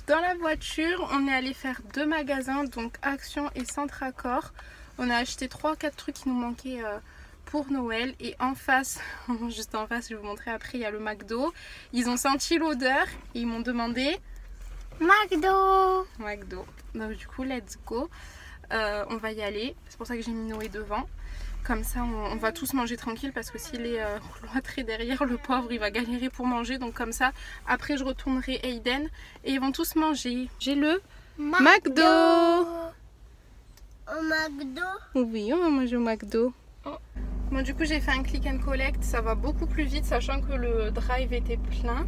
dans la voiture, on est allé faire 2 magasins, donc Action et Centre Accor. On a acheté 3-4 trucs qui nous manquaient pour Noël. Et en face, juste en face, je vais vous montrer après, il y a le McDo. Ils ont senti l'odeur et ils m'ont demandé McDo. Donc du coup, let's go. On va y aller. C'est pour ça que j'ai mis Noé devant. Comme ça, on va tous manger tranquille parce que s'il est cloîtré derrière, le pauvre, il va galérer pour manger. Donc comme ça, après, je retournerai Aiden et ils vont tous manger. J'ai le McDo. Au McDo? Oui, on va manger au McDo. Bon, du coup, j'ai fait un click and collect. Ça va beaucoup plus vite, sachant que le drive était plein.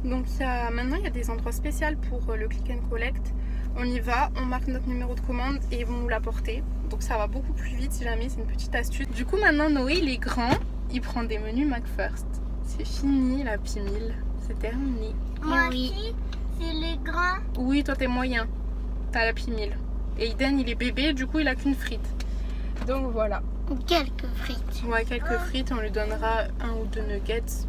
Donc maintenant, il y a des endroits spéciaux pour le click and collect. On y va, on marque notre numéro de commande et ils vont nous l'apporter. Donc ça va beaucoup plus vite si jamais, c'est une petite astuce. Du coup, maintenant, Noé, il est grand. Il prend des menus McFirst. C'est fini la P1000. C'est terminé. Moi aussi, c'est les grands. Oui, toi, t'es moyen. T'as la P1000. Et Aiden, il est bébé, du coup, il a qu'une frite. Donc voilà. Quelques frites. Ouais, quelques frites. On lui donnera 1 ou 2 nuggets.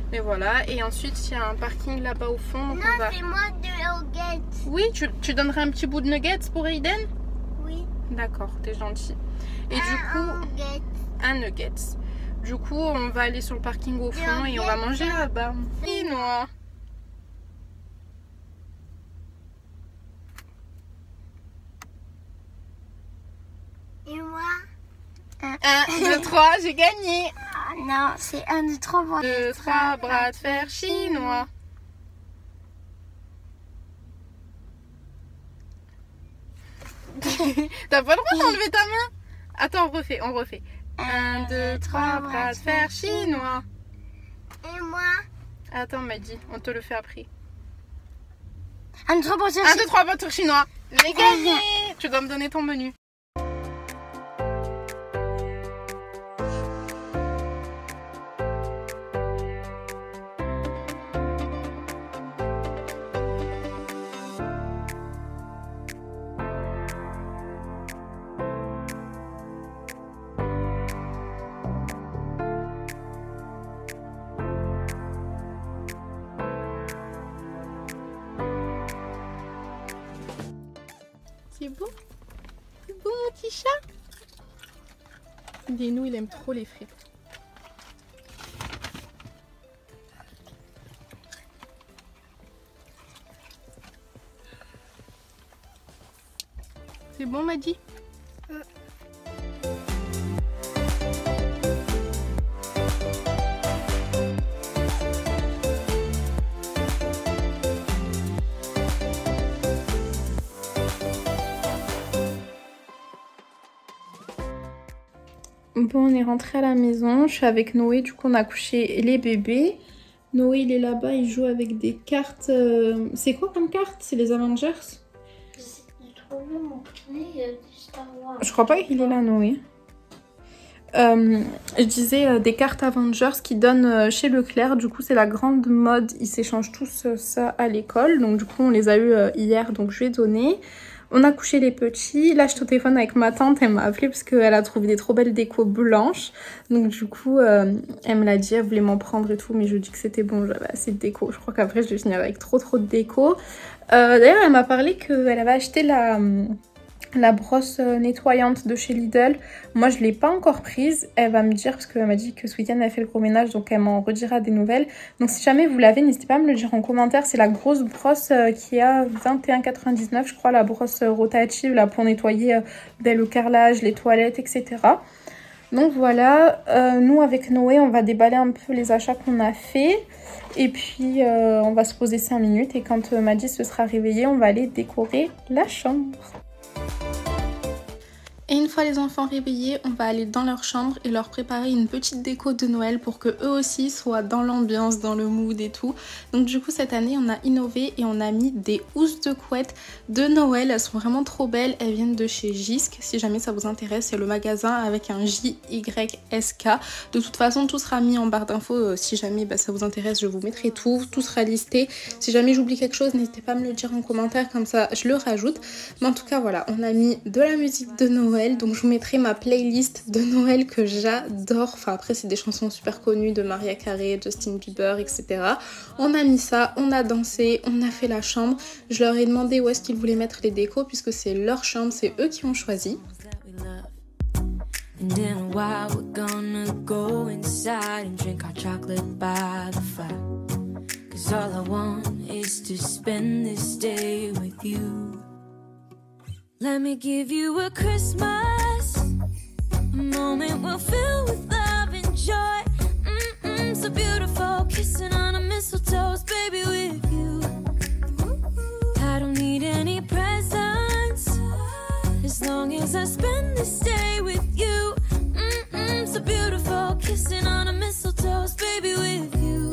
Mais voilà. Et ensuite, il y a un parking là-bas au fond. Donc Non, c'est moi de nuggets. Oui, tu donnerais un petit bout de nuggets pour Aiden? Oui. D'accord, t'es gentil. Et du coup, un nuggets. Du coup, on va aller sur le parking au fond et on va manger là-bas. Chinois. Et moi? 1, 2, 3, j'ai gagné. Ah non, c'est 1, 2, 3 2, 3, bras de fer chinois. T'as pas le droit d'enlever ta main? Attends, on refait. 1, 2, 3, bras de fer chinois. Et moi? Attends, Maddy, on te le fait après. 1, 2, 3, 1, 2, 3, bras chinois. J'ai gagné. Tu dois me donner ton menu. C'est beau? C'est beau mon petit chat? Dénou, il aime trop les frites. C'est bon, Maddy? Bon, on est rentré à la maison. Je suis avec Noé. Du coup, on a couché les bébés. Noé, il est là-bas. Il joue avec des cartes. C'est quoi comme carte? C'est les Avengers? Je crois pas qu'il est là, Noé. Je disais des cartes Avengers qui donnent chez Leclerc. Du coup, c'est la grande mode. Ils s'échangent tous ça à l'école. Donc, du coup, on les a eu hier. Donc, je vais donner. On a couché les petits. Là, je suis au téléphone avec ma tante. Elle m'a appelé parce qu'elle a trouvé des trop belles décos blanches. Donc, du coup, elle me l'a dit. Elle voulait m'en prendre et tout. Mais je dis que c'était bon. J'avais assez de déco. Je crois qu'après, je vais finir avec trop de déco. D'ailleurs, elle m'a parlé qu'elle avait acheté la brosse nettoyante de chez Lidl. Moi, je ne l'ai pas encore prise. Elle va me dire, parce qu'elle m'a dit que ce week-end, elle a fait le gros ménage, donc elle m'en redira des nouvelles. Donc, si jamais vous l'avez, n'hésitez pas à me le dire en commentaire. C'est la grosse brosse qui a 21,99 je crois, la brosse rotative là, pour nettoyer le carrelage, les toilettes, etc. Donc voilà, nous avec Noé, on va déballer un peu les achats qu'on a fait. Et puis, on va se poser 5 minutes. Et quand Maddy se sera réveillée, on va aller décorer la chambre. Et une fois les enfants réveillés, on va aller dans leur chambre et leur préparer une petite déco de Noël pour que eux aussi soient dans l'ambiance, dans le mood et tout. Donc du coup cette année on a innové et on a mis des housses de couette de Noël. Elles sont vraiment trop belles, elles viennent de chez Jysk. Si jamais ça vous intéresse, c'est le magasin avec un JYSK. De toute façon tout sera mis en barre d'infos. Si jamais ça vous intéresse, je vous mettrai tout sera listé. Si jamais j'oublie quelque chose, n'hésitez pas à me le dire en commentaire, comme ça je le rajoute. Mais en tout cas voilà, on a mis de la musique de Noël. Noël, donc je vous mettrai ma playlist de Noël que j'adore. Enfin après c'est des chansons super connues de Mariah Carey, Justin Bieber, etc. On a mis ça, on a dansé, on a fait la chambre. Je leur ai demandé où est-ce qu'ils voulaient mettre les décos puisque c'est leur chambre, c'est eux qui ont choisi. And in a while we're gonna go inside and drink our chocolate by the fire. 'Cause all I want is to spend this day with you. Let me give you a Christmas, a moment we'll fill with love and joy. So beautiful, kissing on a mistletoe, baby, with you. I don't need any presents, as long as I spend this day with you. So beautiful, kissing on a mistletoe, baby, with you.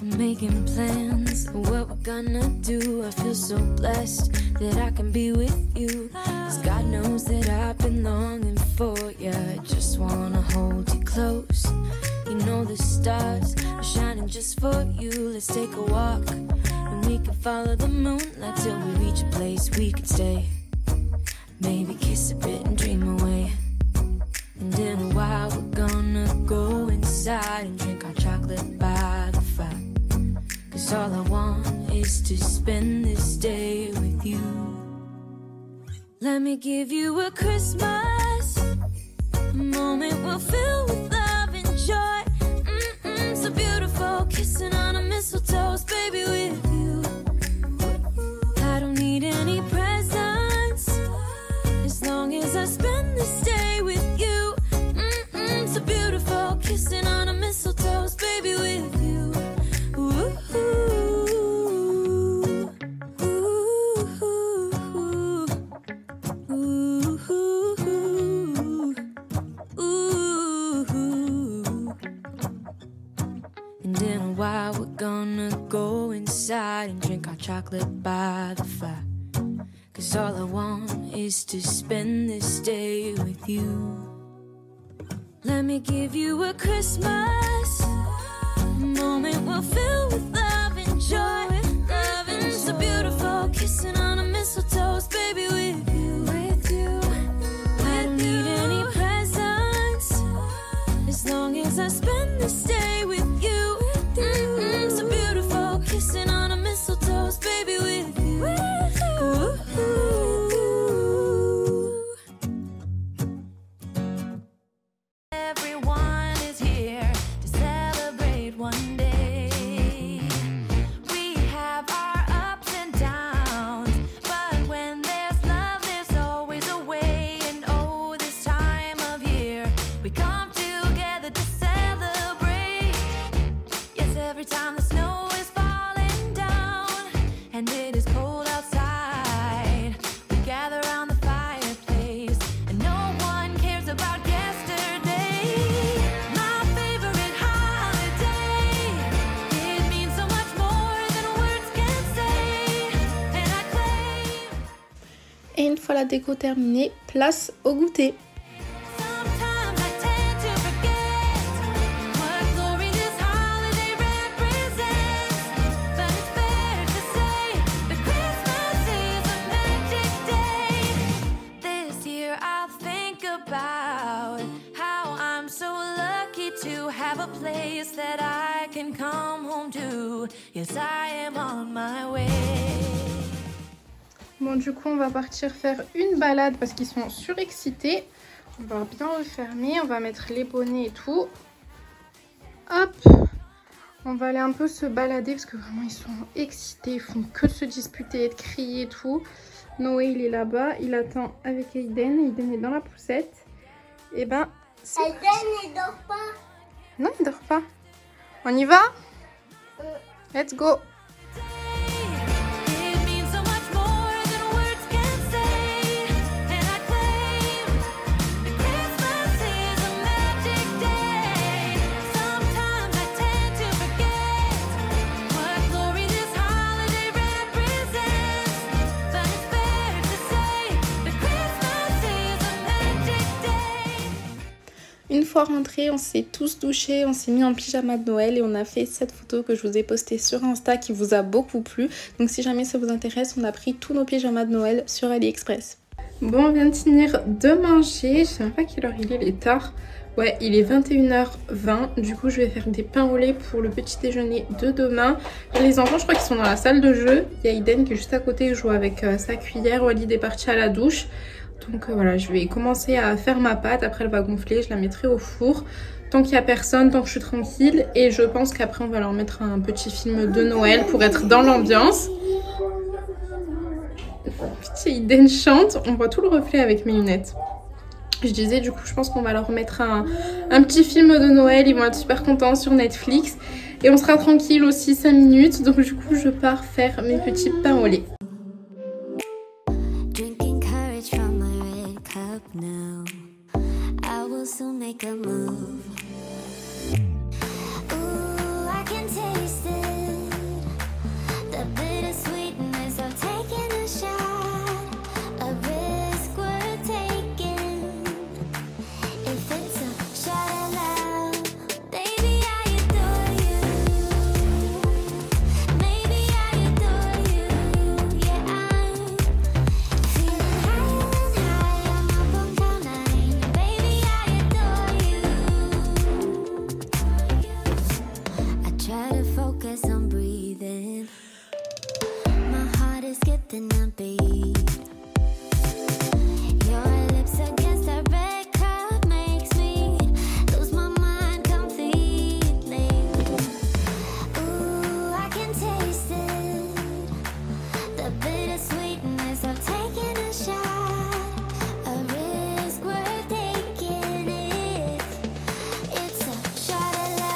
I'm making plans for what we're gonna do. I feel so blessed that I can be with you. 'Cause God knows that I've been longing for you. I just wanna hold you close. You know the stars are shining just for you. Let's take a walk and we can follow the moonlight till we reach a place we can stay. Maybe kiss a bit and dream away. And in a while we're gonna go inside and drink our chocolate by the fire. 'Cause all I want is to spend this day with you. Let me give you a Christmas, a moment we'll fill with love and joy. So beautiful, kissing on a mistletoe, baby, with you. I don't need any presents, as long as I spend this day with you. So beautiful, kissing on a mistletoe, baby, with you. And in a while we're gonna go inside and drink our chocolate by the fire. 'Cause all I want is to spend this day with you. Let me give you a Christmas, a moment we'll fill with love and joy. Love and so beautiful, kissing on a mistletoe, baby, with you. With you. I don't need any presents, as long as I spend this day with you. So beautiful, kissing on a mistletoe, baby, with you. Everyone is here to celebrate one day. We have our ups and downs, but when there's love, there's always a way. And oh, this time of year, we come together to celebrate. Yes, every time the snow is falling down and it is cold outside, we gather around the fireplace and no one cares about yesterday. My favorite holiday, it means so much more than words can say. And I claim Et une fois la déco terminée, place au goûter. sometimes I tend to forget what glory this holiday represents. But it's fair to say that Christmas is a magic day. This year I'll think about how I'm so lucky to have a place that I can come home to. Yes, I am on my way. Bon, du coup, on va partir faire une balade parce qu'ils sont surexcités. On va bien refermer, on va mettre les bonnets et tout. Hop! On va aller un peu se balader parce que vraiment, ils sont excités. Ils font que se disputer, de crier et tout. Noé, il est là-bas. Il attend avec Aiden. Aiden est dans la poussette. Et ben, c'est... Aiden, il dort pas. Non, il dort pas. On y va? Let's go! It means so much more than words can say. And I claim that Christmas is a magic day. Sometimes I tend to forget what glory this holiday represents. But it's fair to say that Christmas is a magic day. Une fois rentrés, on s'est tous douchés, on s'est mis en pyjama de Noël et on a fait cette photo que je vous ai postée sur Insta qui vous a beaucoup plu. Donc si jamais ça vous intéresse, on a pris tous nos pyjamas de Noël sur AliExpress. Bon, on vient de finir de manger, je sais même pas quelle heure il est tard. Ouais, il est 21h20, du coup je vais faire des pains au lait pour le petit déjeuner de demain. Les enfants, je crois qu'ils sont dans la salle de jeu. Il y a Iden qui est juste à côté, qui joue avec sa cuillère. Walid est parti à la douche. Donc voilà, je vais commencer à faire ma pâte, après elle va gonfler, je la mettrai au four. Tant qu'il n'y a personne, tant que je suis tranquille. Et je pense qu'après on va leur mettre un petit film de Noël pour être dans l'ambiance. Petit Iden chante, on voit tout le reflet avec mes lunettes. Je disais du coup je pense qu'on va leur mettre un petit film de Noël, ils vont être super contents sur Netflix. Et on sera tranquille aussi 5 minutes, donc du coup je pars faire mes petits pains au lait. Now I will soon make a move. Ooh, I can taste it, the bittersweetness of taking a shot, a risk worth taking. If it's a shot of love, baby I adore you. Maybe I adore you. Yeah, I'm feeling higher and higher. Try to focus on breathing. My heart is skipping a beat. Your lips against a red cup makes me lose my mind completely. Ooh, I can taste it, the bittersweetness of taking a shot, a risk worth taking if it's a shot of love.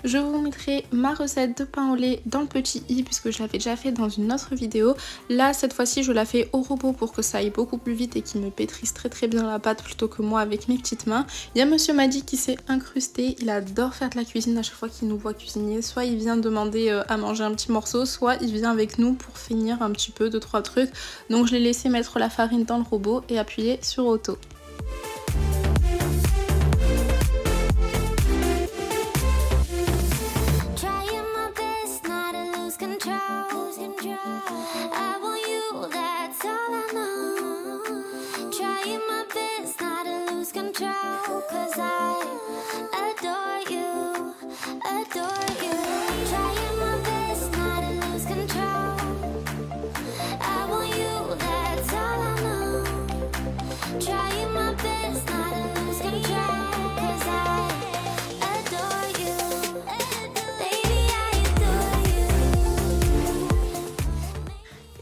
Je vous mettrai ma recette de pain au lait dans le petit i puisque je l'avais déjà fait dans une autre vidéo. Là cette fois-ci je la fais au robot pour que ça aille beaucoup plus vite et qu'il me pétrisse très bien la pâte plutôt que moi avec mes petites mains. Il y a Monsieur Madi qui s'est incrusté, il adore faire de la cuisine à chaque fois qu'il nous voit cuisiner. Soit il vient demander à manger un petit morceau, soit il vient avec nous pour finir un petit peu 2-3 trucs. Donc je l'ai laissé mettre la farine dans le robot et appuyer sur auto.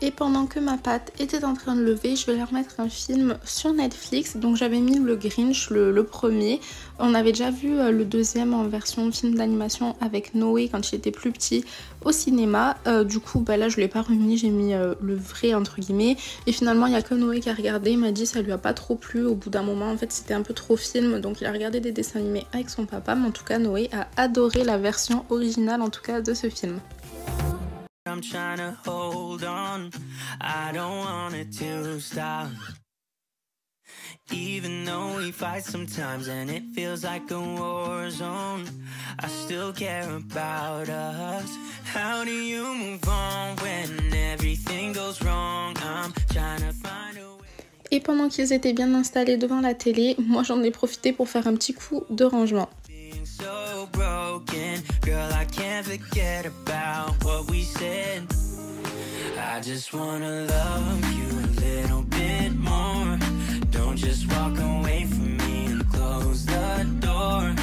Et pendant que ma pâte était en train de lever, je vais leur mettre un film sur Netflix. Donc j'avais mis le Grinch, le premier. On avait déjà vu le deuxième en version film d'animation avec Noé quand il était plus petit au cinéma. Du coup là je l'ai pas remis, j'ai mis le vrai entre guillemets. Et finalement il n'y a que Noé qui a regardé, il m'a dit ça lui a pas trop plu. Au bout d'un moment en fait c'était un peu trop film, donc il a regardé des dessins animés avec son papa. Mais en tout cas Noé a adoré la version originale en tout cas de ce film. I'm trying to hold on, I don't want it to stop. Even though we fight sometimes and it feels like a war zone, I still care about us. How do you move on when everything goes wrong? I'm trying to find a way. Et pendant qu'ils étaient bien installés devant la télé, moi j'en ai profité pour faire un petit coup de rangement. So broken, girl, I can't forget about what we said. I just wanna love you a little bit more. Don't just walk away from me and close the door.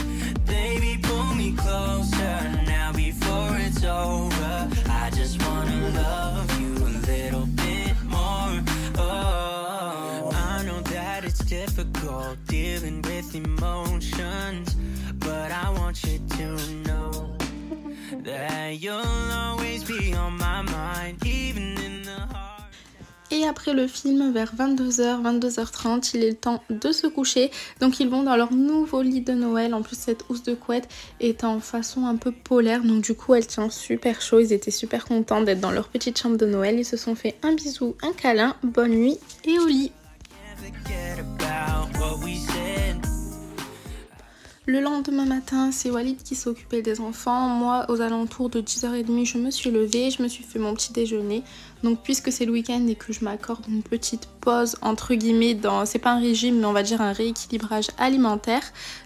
Baby, pull me closer now before it's over. I just wanna love you a little bit more. Oh, I know that it's difficult dealing with emotions, but I want you to know that you'll always be on my mind, even in the heart. Et après le film, vers 22h, 22h30, il est le temps de se coucher. Donc ils vont dans leur nouveau lit de Noël. En plus cette housse de couette est en façon un peu polaire. Donc du coup elle tient super chaud. Ils étaient super contents d'être dans leur petite chambre de Noël. Ils se sont fait un bisou, un câlin, bonne nuit et au lit. Forget about what we said. Le lendemain matin, c'est Walid qui s'est occupé des enfants. Moi, aux alentours de 10h30, je me suis levée, je me suis fait mon petit déjeuner. Donc puisque c'est le week-end et que je m'accorde une petite pause entre guillemets dans, c'est pas un régime mais on va dire un rééquilibrage alimentaire,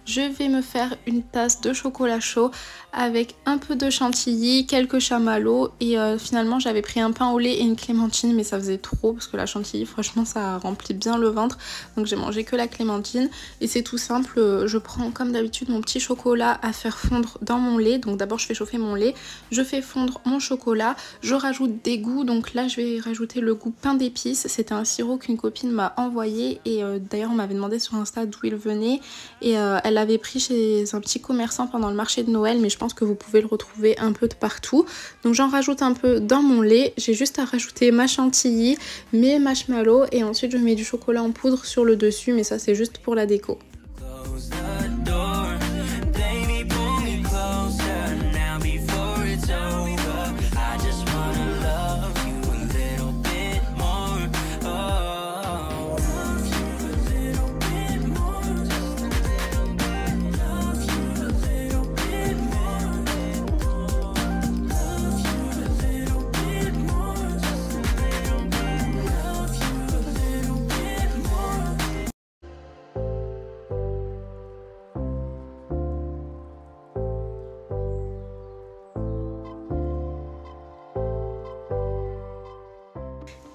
je vais me faire une tasse de chocolat chaud avec un peu de chantilly, quelques chamallows et finalement j'avais pris un pain au lait et une clémentine mais ça faisait trop parce que la chantilly franchement ça remplit bien le ventre, donc j'ai mangé que la clémentine et c'est tout simple. Je prends comme d'habitude mon petit chocolat à faire fondre dans mon lait, donc d'abord je fais chauffer mon lait, je fais fondre mon chocolat, je rajoute des goûts, donc là je vais rajouter le goût pain d'épices. C'était un sirop qu'une copine m'a envoyé et d'ailleurs on m'avait demandé sur Insta d'où il venait et elle l'avait pris chez un petit commerçant pendant le marché de Noël, mais je pense que vous pouvez le retrouver un peu de partout. Donc j'en rajoute un peu dans mon lait, j'ai juste à rajouter ma chantilly, mes marshmallows et ensuite je mets du chocolat en poudre sur le dessus, mais ça c'est juste pour la déco.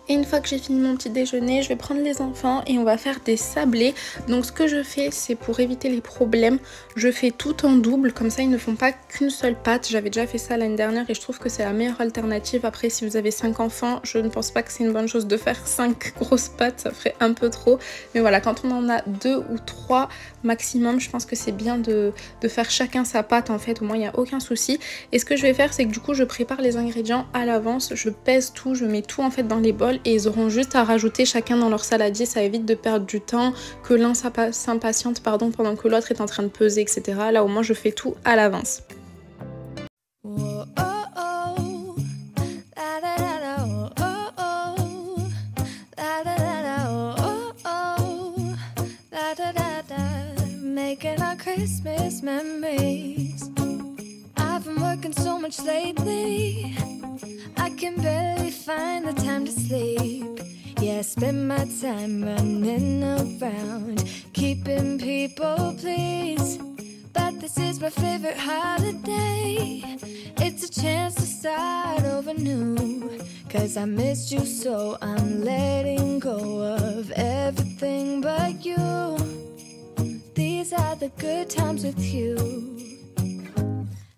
Et une fois que j'ai fini mon petit déjeuner, je vais prendre les enfants et on va faire des sablés. Donc ce que je fais, c'est pour éviter les problèmes, je fais tout en double, comme ça ils ne font pas qu'une seule pâte. J'avais déjà fait ça l'année dernière et je trouve que c'est la meilleure alternative. Après, si vous avez 5 enfants, je ne pense pas que c'est une bonne chose de faire 5 grosses pâtes, ça ferait un peu trop. Mais voilà, quand on en a 2 ou 3 maximum, je pense que c'est bien de faire chacun sa pâte en fait, au moins il n'y a aucun souci. Et ce que je vais faire, c'est que du coup je prépare les ingrédients à l'avance, je pèse tout, je mets tout en fait dans les bols et ils auront juste à rajouter chacun dans leur saladier. Ça évite de perdre du temps, que l'un s'impatiente pendant que l'autre est en train de peser, etc. Là au moins je fais tout à l'avance. Making our Christmas memories. I've been working so much lately, I can barely find the time to sleep. Yeah, I spend my time running around, keeping people pleased. But this is my favorite holiday. It's a chance to start over new, 'cause I missed you so I'm letting go of everything but you. These are the good times with you.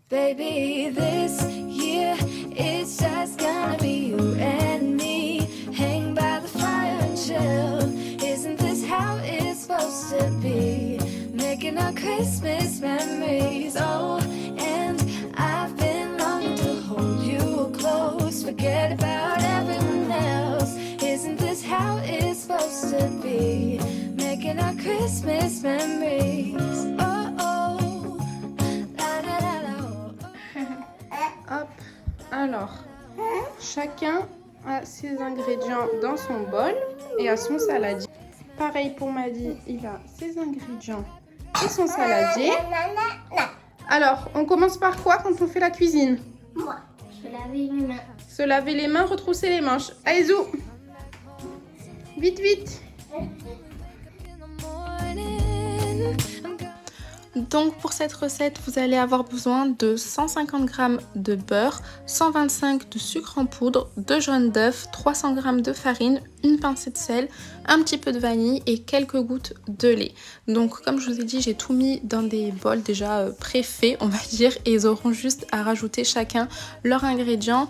Baby, this year it's just gonna be you and me. Hang by the fire and chill. Isn't this how it's supposed to be? Making our Christmas memories. Oh, and I've been longing to hold you close. Forget about everyone else. Isn't this how it's supposed to be? Making our Christmas memories. Oh, oh. La, la, la, la, oh. Hop, alors, chacun a ses ingrédients dans son bol et a son saladier. Pareil pour Madi, il a ses ingrédients et son saladier. Alors, on commence par quoi quand on fait la cuisine? Moi, je vais laver les mains. Se laver les mains, retrousser les manches. Allez, zou! Vite, vite! Donc pour cette recette, vous allez avoir besoin de 150 g de beurre, 125 de sucre en poudre, 2 jaunes d'œufs, 300 g de farine, une pincée de sel, un petit peu de vanille et quelques gouttes de lait. Donc comme je vous ai dit, j'ai tout mis dans des bols déjà préfaits, on va dire, et ils auront juste à rajouter chacun leurs ingrédients.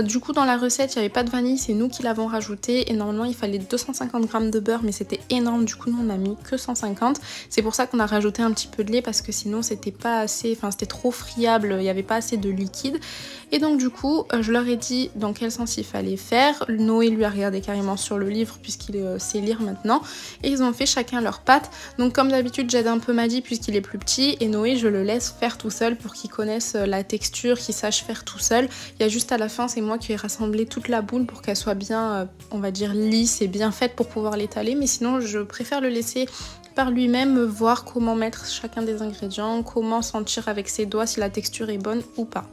Du coup dans la recette, il n'y avait pas de vanille, c'est nous qui l'avons rajouté et normalement il fallait 250 g de beurre, mais c'était énorme, du coup nous on a mis que 150. C'est pour ça qu'on a rajouté un petit peu de lait parce que sinon c'était pas assez, enfin c'était trop friable, il n'y avait pas assez de liquide. Et donc du coup je leur ai dit dans quel sens il fallait faire. Noé lui a regardé carrément sur sur le livre puisqu'il sait lire maintenant. Et ils ont fait chacun leur patte. Donc comme d'habitude j'aide un peu Madi puisqu'il est plus petit et Noé je le laisse faire tout seul pour qu'il connaisse la texture, qu'il sache faire tout seul. Il y a juste à la fin c'est moi qui ai rassemblé toute la boule pour qu'elle soit bien on va dire lisse et bien faite pour pouvoir l'étaler. Mais sinon je préfère le laisser par lui-même, voir comment mettre chacun des ingrédients, comment sentir avec ses doigts si la texture est bonne ou pas.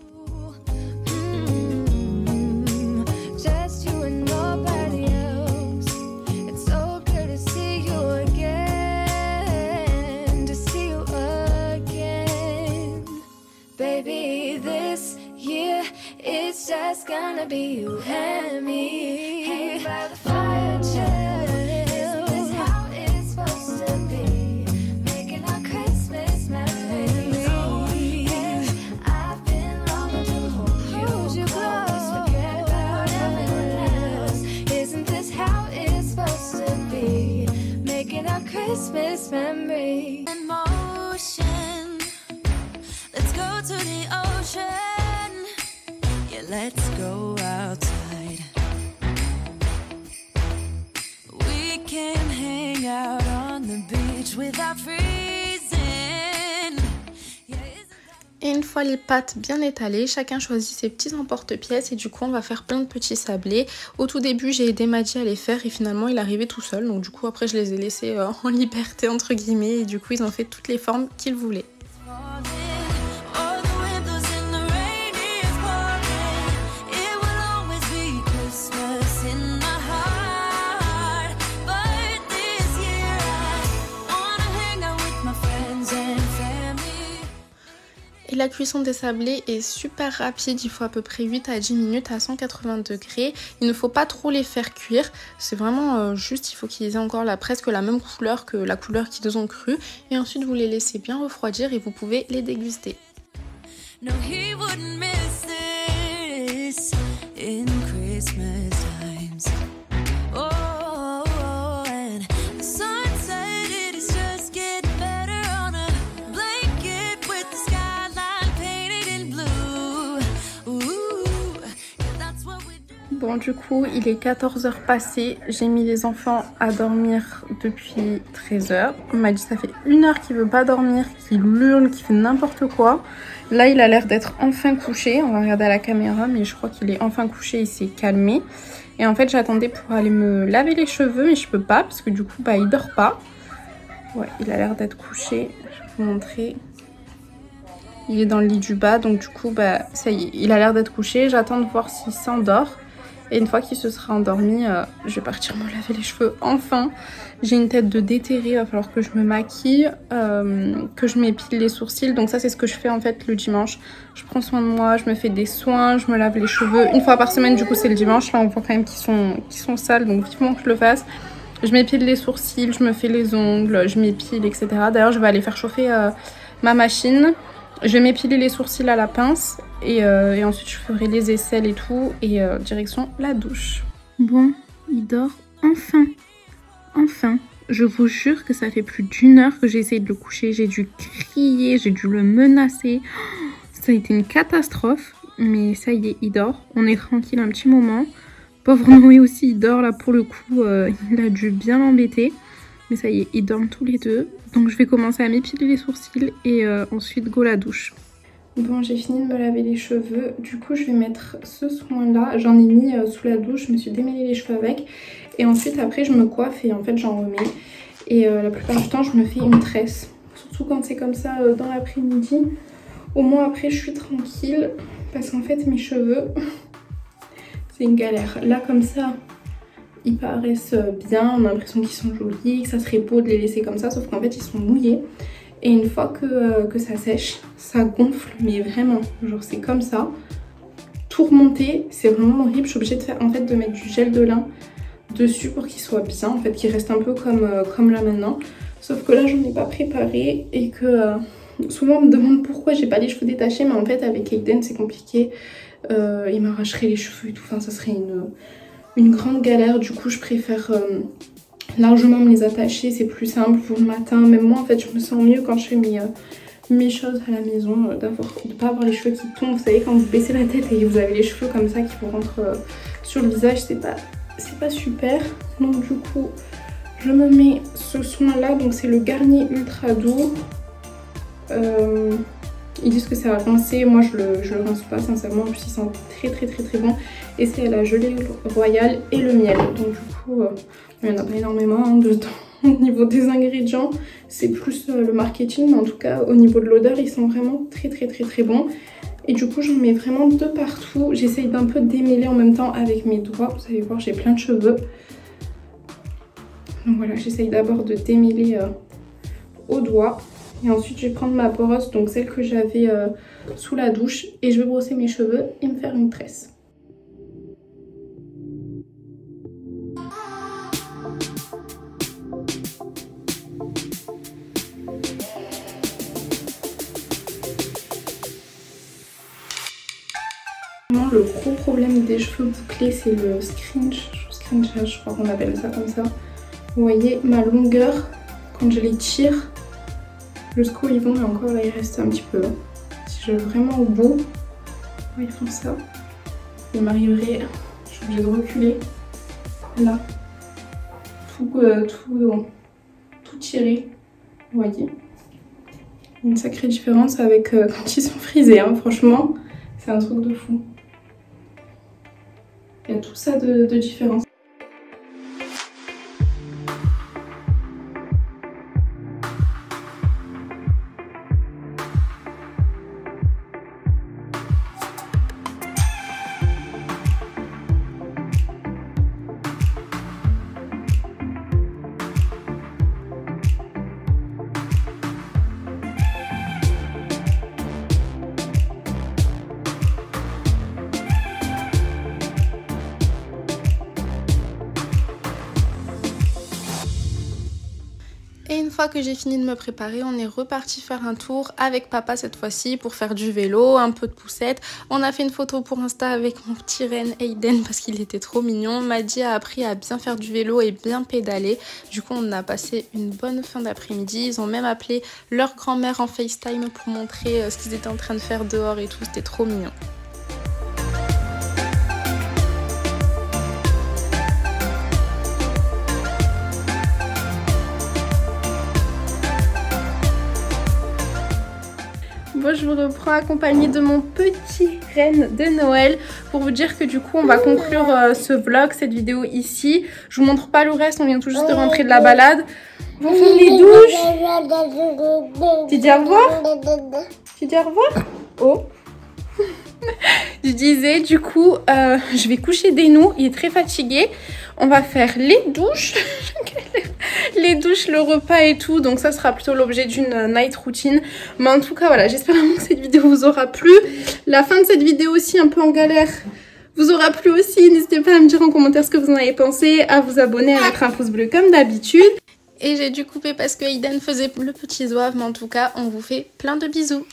It's just gonna be you and me, hanging by the fire chill. Isn't this how it's supposed to be? Making our Christmas memories. I've been longing to hold you close, forget about everyone else. Isn't this how it's supposed to be? Making our Christmas memories. In motion, let's go to the ocean. Let's go outside. We can hang out on the beach without freezing. Et une fois les pâtes bien étalées, chacun choisit ses petits emporte-pièces et du coup on va faire plein de petits sablés. Au tout début j'ai aidé Madi à les faire et finalement il arrivait tout seul. Donc du coup après je les ai laissés en liberté entre guillemets et du coup ils ont fait toutes les formes qu'ils voulaient. Et la cuisson des sablés est super rapide, il faut à peu près 8 à 10 minutes à 180 degrés. Il ne faut pas trop les faire cuire, c'est vraiment juste, il faut qu'ils aient encore presque la même couleur que la couleur qu'ils ont crue. Et ensuite vous les laissez bien refroidir et vous pouvez les déguster. No, he wouldn't miss this in Christmas times. Bon du coup il est 14h passé, j'ai mis les enfants à dormir depuis 13h. On m'a dit ça fait 1 heure qu'il veut pas dormir, qu'il hurle, qu'il fait n'importe quoi. Là il a l'air d'être enfin couché, on va regarder à la caméra mais je crois qu'il est enfin couché, il s'est calmé. Et en fait j'attendais pour aller me laver les cheveux mais je peux pas parce que du coup bah il dort pas. Ouais il a l'air d'être couché, je vais vous montrer. Il est dans le lit du bas donc du coup bah ça y est, il a l'air d'être couché, j'attends de voir s'il s'endort. Et une fois qu'il se sera endormi, je vais partir me laver les cheveux enfin. J'ai une tête de déterrée, il va falloir que je me maquille, que je m'épile les sourcils. Donc ça c'est ce que je fais en fait le dimanche. Je prends soin de moi, je me fais des soins, je me lave les cheveux. Une fois par semaine du coup c'est le dimanche. Là on voit quand même qu'ils sont sales donc vivement que je le fasse. Je m'épile les sourcils, je me fais les ongles, je m'épile etc. D'ailleurs je vais aller faire chauffer ma machine. Je vais m'épiler les sourcils à la pince et ensuite je ferai les aisselles et tout et direction la douche. Bon, il dort enfin. Enfin. Je vous jure que ça fait plus d'1 heure que j'ai essayé de le coucher. J'ai dû crier, j'ai dû le menacer. Ça a été une catastrophe. Mais ça y est, il dort. On est tranquille un petit moment. Pauvre Noé aussi, il dort là pour le coup. Il a dû bien l'embêter. Mais ça y est, ils dorment tous les deux. Donc je vais commencer à m'épiler les sourcils et ensuite go la douche. Bon, j'ai fini de me laver les cheveux. Du coup, je vais mettre ce soin-là. J'en ai mis sous la douche. Je me suis démêlé les cheveux avec. Et ensuite, après, je me coiffe et en fait, j'en remets. Et la plupart du temps, je me fais une tresse. Surtout quand c'est comme ça dans l'après-midi. Au moins, après, je suis tranquille. Parce qu'en fait, mes cheveux, c'est une galère. Là, comme ça, ils paraissent bien. On a l'impression qu'ils sont jolis, que ça serait beau de les laisser comme ça. Sauf qu'en fait, ils sont mouillés. Et une fois que ça sèche, ça gonfle, mais vraiment, genre c'est comme ça. Tout remonter, c'est vraiment horrible. Je suis obligée de mettre du gel de lin dessus pour qu'il soit bien, en fait, qu'il reste un peu comme là maintenant. Sauf que là, j'en ai pas préparé et que souvent on me demande pourquoi j'ai pas les cheveux détachés, mais en fait avec Aiden c'est compliqué. Il m'arracherait les cheveux et tout, enfin ça serait une grande galère. Du coup, je préfère largement me les attacher, c'est plus simple pour le matin. Même moi en fait je me sens mieux quand je fais mes choses à la maison, de pas avoir les cheveux qui tombent. Vous savez quand vous baissez la tête et vous avez les cheveux comme ça qui vous rentrent sur le visage, c'est pas super. Donc du coup, je me mets ce soin là, donc c'est le Garnier Ultra Doux. Ils disent que c'est à rincer, moi je le rince pas sincèrement, en plus il sent très bon. Et c'est la gelée royale et le miel. Donc du coup, il n'y en a pas énormément hein, dedans. Au niveau des ingrédients, c'est plus le marketing, mais en tout cas au niveau de l'odeur, ils sont vraiment très bons. Et du coup, j'en mets vraiment de partout. J'essaye d'un peu démêler en même temps avec mes doigts. Vous allez voir, j'ai plein de cheveux. Donc voilà, j'essaye d'abord de démêler au doigt. Et ensuite, je vais prendre ma brosse, donc celle que j'avais sous la douche. Et je vais brosser mes cheveux et me faire une tresse. Le gros problème des cheveux bouclés, c'est le scrunchage, je crois qu'on appelle ça comme ça. Vous voyez ma longueur, quand je les tire, jusqu'où ils vont, et encore là il reste un petit peu. Si je vais vraiment au bout, ils font ça. Il m'arriverait, je suis obligée de reculer, là, tout tirer, vous voyez. Une sacrée différence avec quand ils sont frisés, hein. Franchement, c'est un truc de fou. Il y a tout ça de différence. Et une fois que j'ai fini de me préparer, on est reparti faire un tour avec papa cette fois-ci pour faire du vélo, un peu de poussette. On a fait une photo pour Insta avec mon petit renne Aiden parce qu'il était trop mignon. Maddy a appris à bien faire du vélo et bien pédaler. Du coup, on a passé une bonne fin d'après-midi. Ils ont même appelé leur grand-mère en FaceTime pour montrer ce qu'ils étaient en train de faire dehors et tout. C'était trop mignon. Bon, je vous reprends accompagnée de mon petit renne de Noël pour vous dire que du coup on va conclure ce vlog, cette vidéo ici. Je vous montre pas le reste, on vient tout juste de rentrer de la balade. On va faire les douches. Tu dis au revoir? Tu dis au revoir? Oh. Je disais du coup je vais coucher Denou, il est très fatigué. On va faire les douches, le repas et tout. Donc ça sera plutôt l'objet d'une night routine. Mais en tout cas voilà, j'espère vraiment que cette vidéo vous aura plu. La fin de cette vidéo aussi un peu en galère vous aura plu aussi. N'hésitez pas à me dire en commentaire ce que vous en avez pensé, à vous abonner, à mettre un pouce bleu comme d'habitude. Et j'ai dû couper parce que Aiden faisait le petit zouave. Mais en tout cas on vous fait plein de bisous.